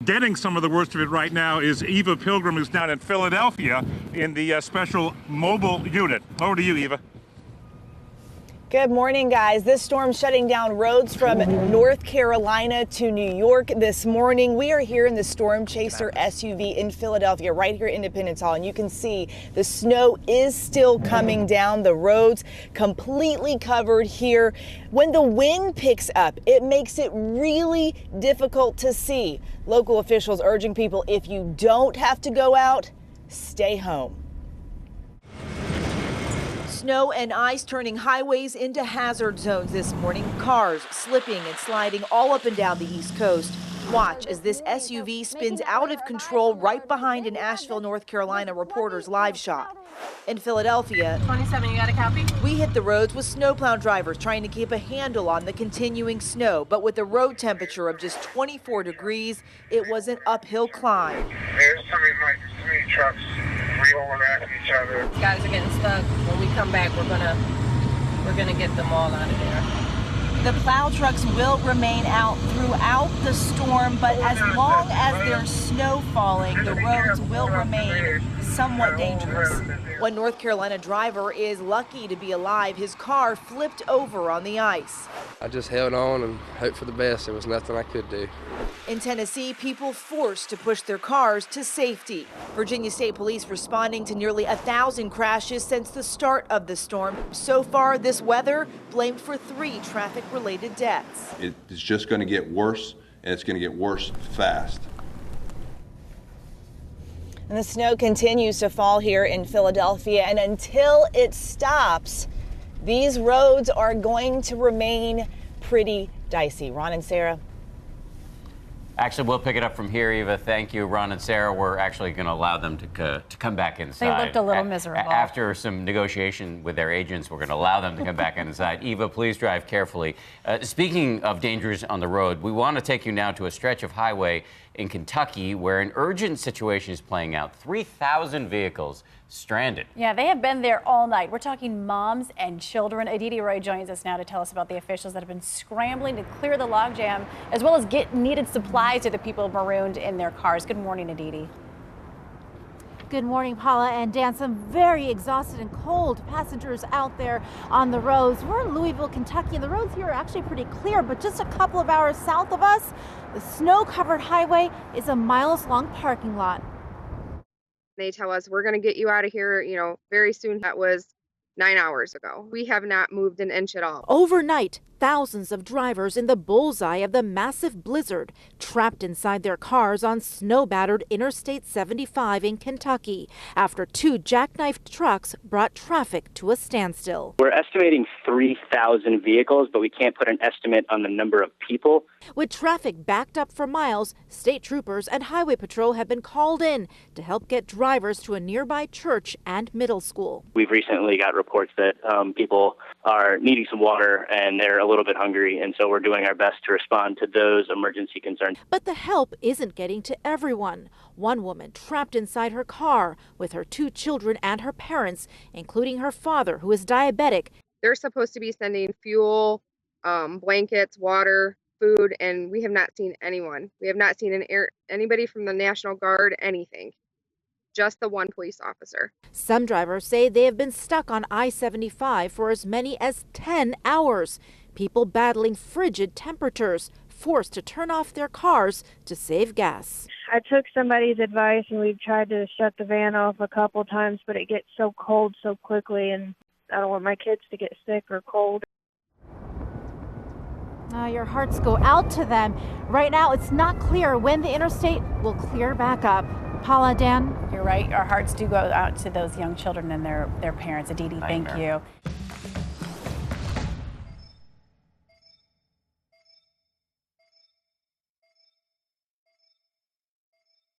getting some of the worst of it right now is Eva Pilgrim, who's down in Philadelphia in the special mobile unit. Over to you, Eva. Good morning, guys. This storm shutting down roads from North Carolina to New York this morning. We are here in the Storm Chaser SUV in Philadelphia, right here at Independence Hall, and you can see the snow is still coming down. The roads completely covered here. When the wind picks up, it makes it really difficult to see. Local officials urging people, if you don't have to go out, stay home. Snow and ice turning highways into hazard zones this morning. Cars slipping and sliding all up and down the East Coast. Watch as this SUV spins out of control right behind an Asheville, North Carolina reporter's live shot. In Philadelphia, 27, you got a copy? We hit the roads with snowplow drivers trying to keep a handle on the continuing snow. But with a road temperature of just 24 degrees, it was an uphill climb. There's so many trucks rolling after each other. Guys are getting stuck. When we come back, we're gonna get them all out of there. The plow trucks will remain out throughout the storm, but as long as there's snow falling, the roads will remain somewhat dangerous. One North Carolina driver is lucky to be alive. His car flipped over on the ice. I just held on and hoped for the best. There was nothing I could do. In Tennessee, people forced to push their cars to safety. Virginia State Police responding to nearly 1,000 crashes since the start of the storm. So far, this weather blamed for 3 traffic-related deaths. It's just going to get worse, and it's going to get worse fast. And the snow continues to fall here in Philadelphia, and until it stops, these roads are going to remain pretty dicey. Ron and Sarah. Actually, we'll pick it up from here, Eva. Thank you, Ron and Sarah. We're actually going to allow them to come back inside. They looked a little miserable. After some negotiation with their agents, we're going to allow them to come back inside. Eva, please drive carefully. Speaking of dangers on the road, we want to take you now to a stretch of highway in Kentucky where an urgent situation is playing out. 3,000 vehicles stranded. Yeah, they have been there all night. We're talking moms and children. Aditi Roy joins us now to tell us about the officials that have been scrambling to clear the logjam, as well as get needed supplies to the people marooned in their cars. Good morning, Aditi. Good morning, Paula and Dan. Some very exhausted and cold passengers out there on the roads. We're in Louisville, Kentucky, and the roads here are actually pretty clear, but just a couple of hours south of us, the snow-covered highway is a miles-long parking lot. They tell us, we're going to get you out of here, very soon. That was 9 hours ago. We have not moved an inch at all. Overnight, thousands of drivers in the bullseye of the massive blizzard, trapped inside their cars on snow-battered Interstate 75 in Kentucky, after 2 jackknifed trucks brought traffic to a standstill. We're estimating 3,000 vehicles, but we can't put an estimate on the number of people. With traffic backed up for miles, state troopers and highway patrol have been called in to help get drivers to a nearby church and middle school. We've recently got reports that people are needing some water and they're a little bit hungry, and so we're doing our best to respond to those emergency concerns. But the help isn't getting to everyone. One woman trapped inside her car with her 2 children and her parents, including her father, who is diabetic. They're supposed to be sending fuel, blankets, water, food, and we have not seen anyone. We have not seen anybody from the National Guard, anything. Just the 1 police officer. Some drivers say they have been stuck on I-75 for as many as 10 hours. People battling frigid temperatures, forced to turn off their cars to save gas. I took somebody's advice and we've tried to shut the van off a couple times, but it gets so cold so quickly, and I don't want my kids to get sick or cold. Your hearts go out to them. Right now, it's not clear when the interstate will clear back up. Paula, Dan? You're right. Our hearts do go out to those young children and their parents. Aditi, thank you.